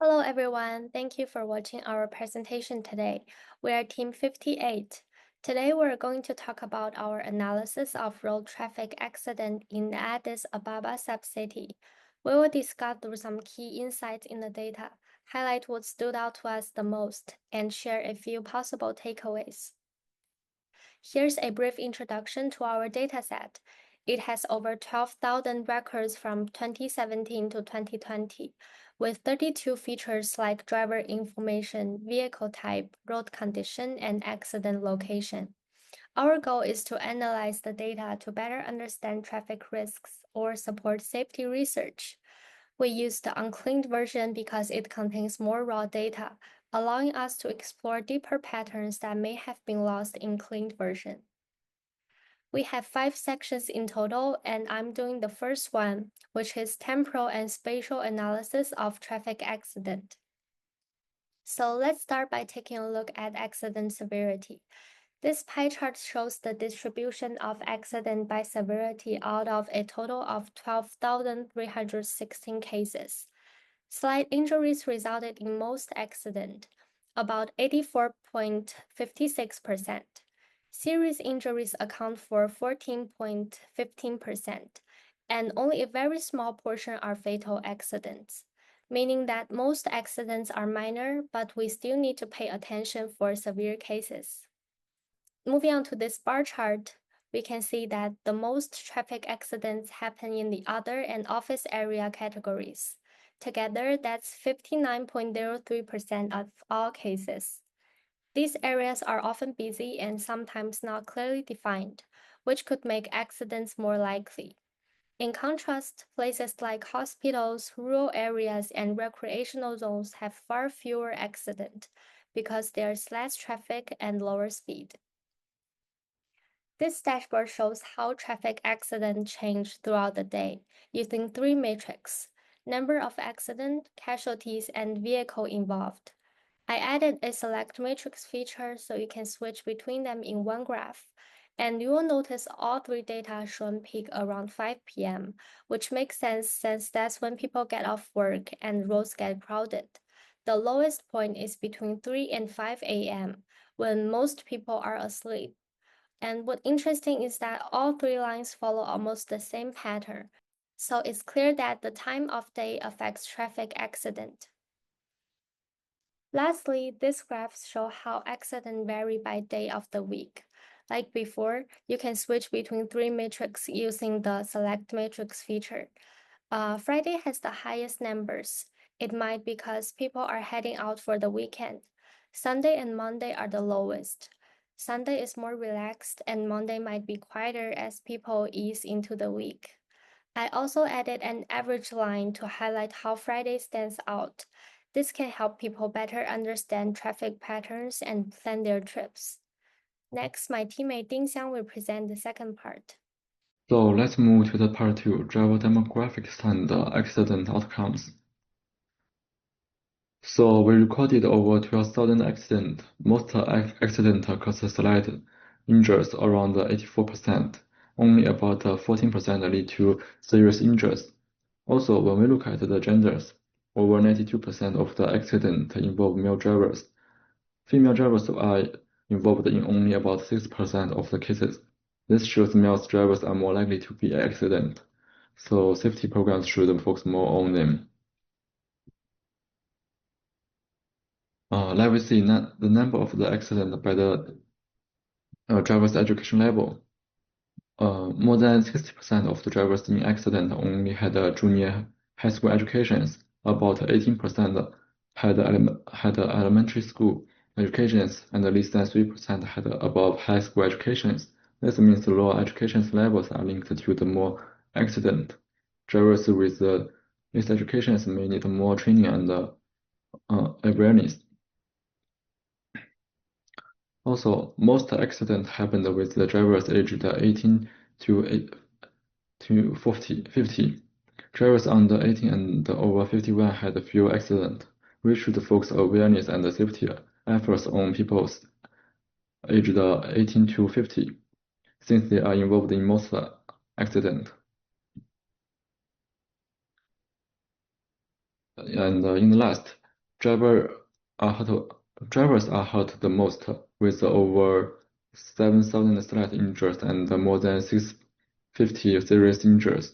Hello everyone, thank you for watching our presentation today. We are Team 58. Today we're going to talk about our analysis of road traffic accident in Addis Ababa subcity. We will discuss through some key insights in the data, highlight what stood out to us the most, and share a few possible takeaways. Here's a brief introduction to our dataset. It has over 12,000 records from 2017 to 2020, with 32 features like driver information, vehicle type, road condition, and accident location. Our goal is to analyze the data to better understand traffic risks or support safety research. We use the uncleaned version because it contains more raw data, allowing us to explore deeper patterns that may have been lost in cleaned version. We have 5 sections in total, and I'm doing the first one, which is temporal and spatial analysis of traffic accident. So let's start by taking a look at accident severity. This pie chart shows the distribution of accident by severity out of a total of 12,316 cases. Slight injuries resulted in most accidents, about 84.56%. Serious injuries account for 14.15%, and only a very small portion are fatal accidents, meaning that most accidents are minor, but we still need to pay attention for severe cases. Moving on to this bar chart, we can see that the most traffic accidents happen in the other and office area categories. Together, that's 59.03% of all cases. These areas are often busy and sometimes not clearly defined, which could make accidents more likely. In contrast, places like hospitals, rural areas, and recreational zones have far fewer accidents because there's less traffic and lower speed. This dashboard shows how traffic accidents change throughout the day using 3 metrics: number of accidents, casualties, and vehicle involved. I added a select matrix feature so you can switch between them in one graph, and you will notice all 3 data shown peak around 5 p.m., which makes sense since that's when people get off work and roads get crowded. The lowest point is between 3 and 5 a.m., when most people are asleep. And what's interesting is that all 3 lines follow almost the same pattern, so it's clear that the time of day affects traffic accident. Lastly, these graphs show how accidents vary by day of the week. Like before, you can switch between 3 metrics using the select matrix feature. Friday has the highest numbers. It might be because people are heading out for the weekend. Sunday and Monday are the lowest. Sunday is more relaxed, and Monday might be quieter as people ease into the week. I also added an average line to highlight how Friday stands out. This can help people better understand traffic patterns and plan their trips. Next, my teammate Dingxiang will present the second part. So let's move to the part 2, driver demographics and accident outcomes. So we recorded over 12,000 accidents. Most accidents cause slight injuries around 84%. Only about 14% lead to serious injuries. Also, when we look at the genders, over 92% of the accidents involve male drivers. Female drivers are involved in only about 6% of the cases. This shows male drivers are more likely to be in accident, so safety programs should focus more on them. Let me see the number of the accident by the driver's education level. More than 60% of the drivers in accident only had junior high school educations. About 18% had elementary school educations, and less than 3% had above high school educations. This means the lower education levels are linked to the more accident. Drivers with the least educations may need more training and awareness. Also, most accidents happened with the drivers aged 18 to 50. Drivers under 18 and over 51 had fewer accidents. We should focus awareness and safety efforts on people aged 18 to 50, since they are involved in most accidents. And in the last, Driver are hurt, drivers are hurt the most, with over 7,000 slight injuries and more than 650 serious injuries.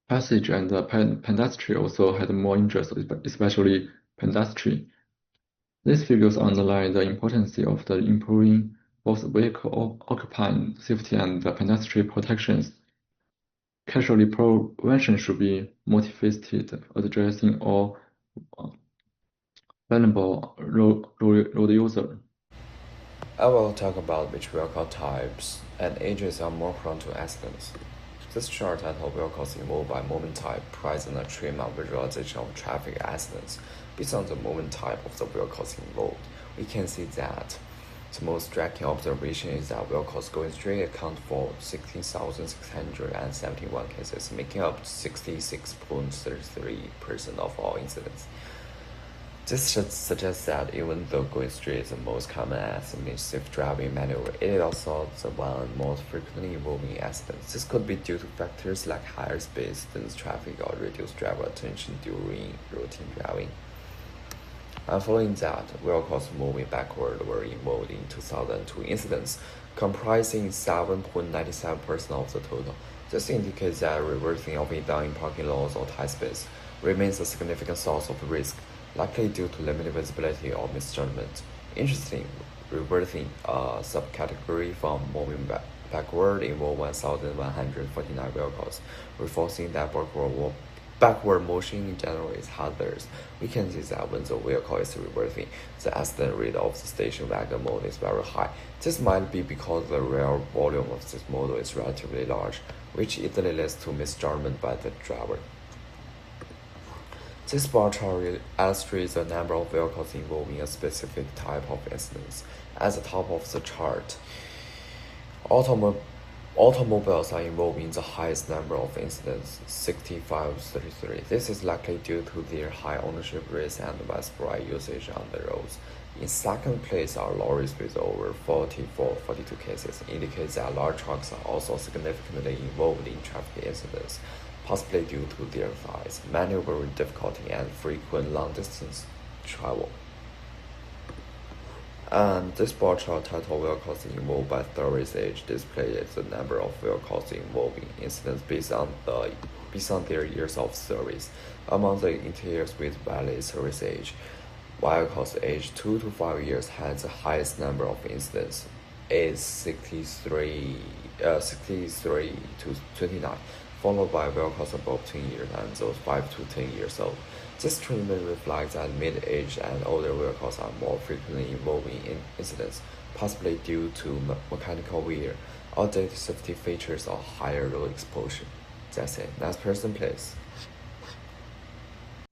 Passage and pedestrian also had more injuries, especially pedestrian. These figures underline the importance of improving both vehicle occupant safety and pedestrian protections. Casualty prevention should be multifaceted, addressing all vulnerable road users. I will talk about which vehicle types and ages are more prone to accidents. This chart titled Vehicles Involved by Movement Type presents a trim-out visualization of traffic accidents based on the movement type of the vehicles involved. We can see that the most striking observation is that vehicles going straight account for 16,671 cases, making up 66.33% of all incidents. This should suggest that even though going straight is the most common accident in safe driving maneuver, it is also the one most frequently involving accidents. This could be due to factors like higher speeds, dense traffic, or reduced driver attention during routine driving. Following that, vehicles moving backward were involved in 2002 incidents, comprising 7.97% of the total. This indicates that reversing of down in parking lots or tight space remains a significant source of risk, likely due to limited visibility or misjudgment. Interestingly, reversing a subcategory from moving backward involved 1,149 vehicles, reinforcing that backward motion in general is hazardous. We can see that when the vehicle is reversing, the accident rate of the station wagon mode is very high. This might be because the real volume of this model is relatively large, which easily leads to misjudgment by the driver. This bar chart illustrates the number of vehicles involving a specific type of incidents. At the top of the chart, automobiles are involved in the highest number of incidents, 6533. This is likely due to their high ownership rates and widespread usage on the roads. In second place are lorries with over 42 cases, indicates that large trucks are also significantly involved in traffic incidents, possibly due to their size, maneuvering difficulty, and frequent long-distance travel. And this bar chart titled Vehicles Involved by Service Age displays the number of vehicles involving incidents based on their years of service. Among the interiors with valid service age, vehicles aged 2 to 5 years had the highest number of incidents, is 63 to 29, followed by vehicles above 10 years and those 5 to 10 years old. This treatment reflects that mid-aged and older vehicles are more frequently involved in incidents, possibly due to mechanical wear, outdated safety features, or higher road exposure. That's it. Next person, please.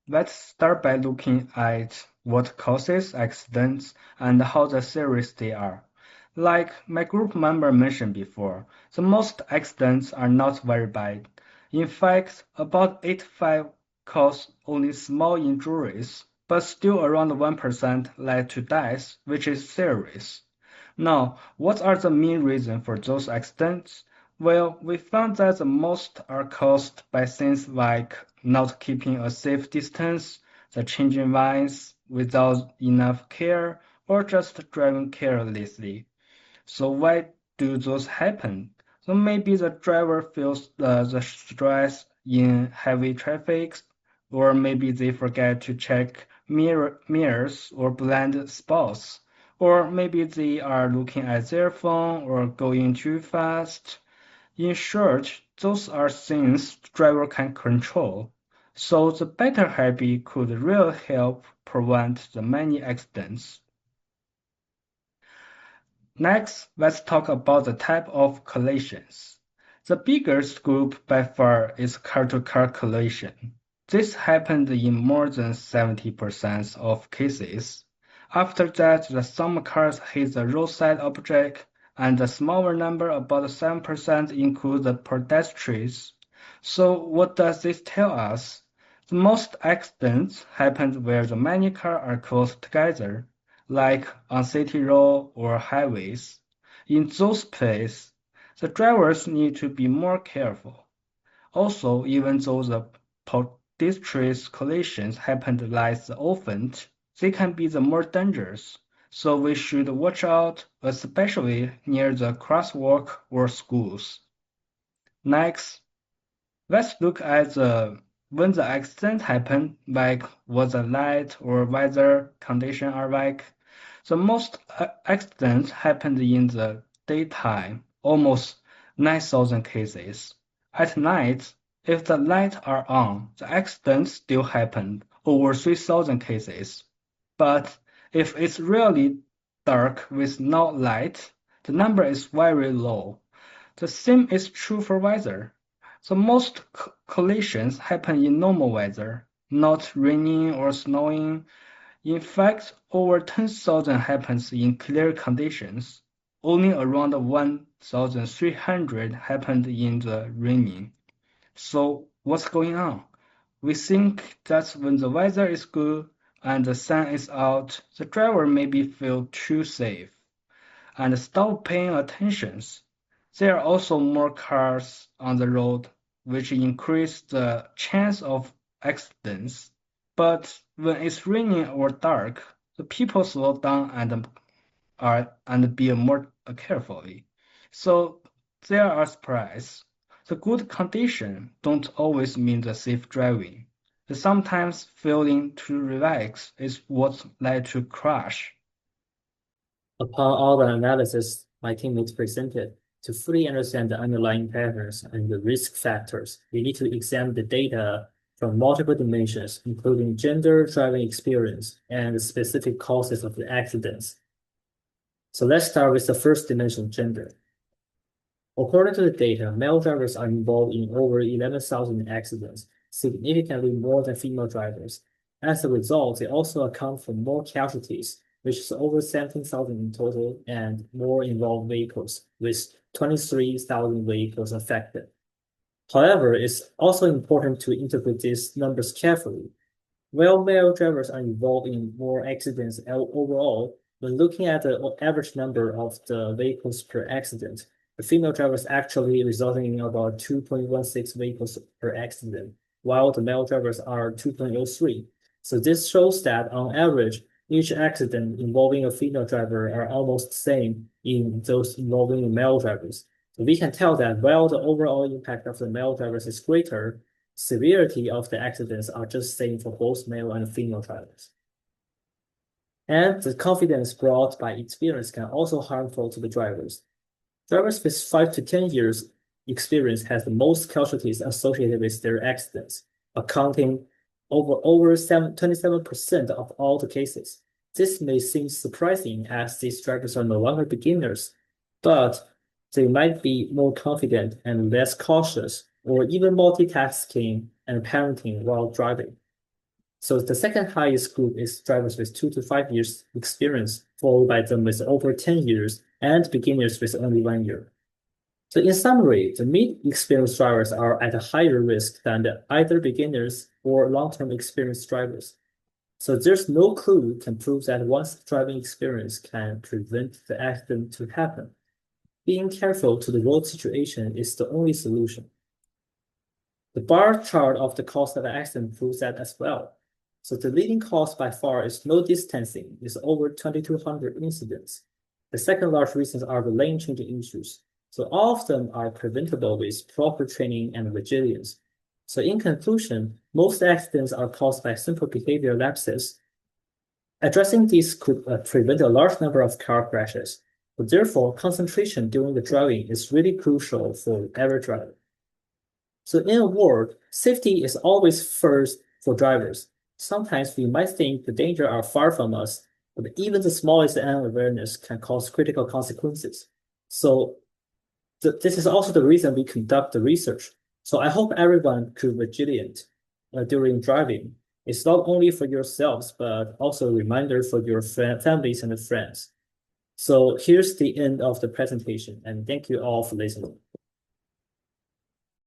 Let's start by looking at what causes accidents and how serious they are. Like my group member mentioned before, the most accidents are not very bad. In fact, about 85 cause only small injuries, but still around 1% led to death, which is serious. Now, what are the main reasons for those accidents? Well, we found that the most are caused by things like not keeping a safe distance, the changing lanes without enough care, or just driving carelessly. So why do those happen? So maybe the driver feels the stress in heavy traffic, or maybe they forget to check mirrors or blind spots, or maybe they are looking at their phone or going too fast. In short, those are things driver can control. So the better habit could really help prevent the many accidents. Next, let's talk about the type of collisions. The biggest group by far is car-to-car collision. This happened in more than 70% of cases. After that, some cars hit the roadside object, and a smaller number, about 7%, include the pedestrians. So what does this tell us? The most accidents happen where the many cars are close together, like on city roads or highways. In those places, the drivers need to be more careful. Also, even though the distress collisions happen less often, they can be the more dangerous. So we should watch out, especially near the crosswalk or schools. Next, let's look at when the accident happened, like what the light or weather conditions are like. So most accidents happened in the daytime, almost 9,000 cases. At night, if the lights are on, the accidents still happened, over 3,000 cases. But if it's really dark with no light, the number is very low. The same is true for weather. So most collisions happen in normal weather, not raining or snowing. In fact, over 10,000 happens in clear conditions. Only around 1,300 happened in the raining. So what's going on? We think that when the weather is good and the sun is out, the driver maybe feel too safe and stop paying attention. There are also more cars on the road, which increase the chance of accidents. But when it's raining or dark, the people slow down and be more carefully. So there are surprise. The good condition don't always mean the safe driving. Sometimes feeling too relaxed is what led to crash. Upon all the analysis my teammates presented, to fully understand the underlying patterns and the risk factors, we need to examine the data from multiple dimensions, including gender, driving experience, and the specific causes of the accidents. So let's start with the first dimension, gender. According to the data, male drivers are involved in over 11,000 accidents, significantly more than female drivers. As a result, they also account for more casualties, which is over 17,000 in total, and more involved vehicles, with 23,000 vehicles affected. However, it's also important to interpret these numbers carefully. While male drivers are involved in more accidents overall, when looking at the average number of the vehicles per accident, the female drivers actually resulting in about 2.16 vehicles per accident, while the male drivers are 2.03. So this shows that on average, each accident involving a female driver are almost the same in those involving male drivers. So we can tell that while the overall impact of the male drivers is greater, severity of the accidents are just same for both male and female drivers. And the confidence brought by experience can also harmful to the drivers. Drivers with 5 to 10 years experience has the most casualties associated with their accidents, accounting over 27% of all the cases. This may seem surprising as these drivers are no longer beginners, but they might be more confident and less cautious, or even multitasking and parenting while driving. So the second highest group is drivers with 2 to 5 years experience, followed by them with over 10 years, and beginners with only 1 year. So in summary, the mid-experienced drivers are at a higher risk than the either beginners or long-term experienced drivers. So there's no clue can prove that one's driving experience can prevent the accident to happen. Being careful to the road situation is the only solution. The bar chart of the cause of the accident proves that as well. So the leading cause by far is no distancing, is over 2,200 incidents. The second large reasons are the lane changing issues. So all of them are preventable with proper training and vigilance. So in conclusion, most accidents are caused by simple behavior lapses. Addressing these could prevent a large number of car crashes. But therefore, concentration during the driving is really crucial for every driver. So in a word, safety is always first for drivers. Sometimes we might think the dangers are far from us, but even the smallest unawareness can cause critical consequences. So this is also the reason we conduct the research. So I hope everyone could be vigilant during driving. It's not only for yourselves, but also a reminder for your families and friends. So here's the end of the presentation, and thank you all for listening.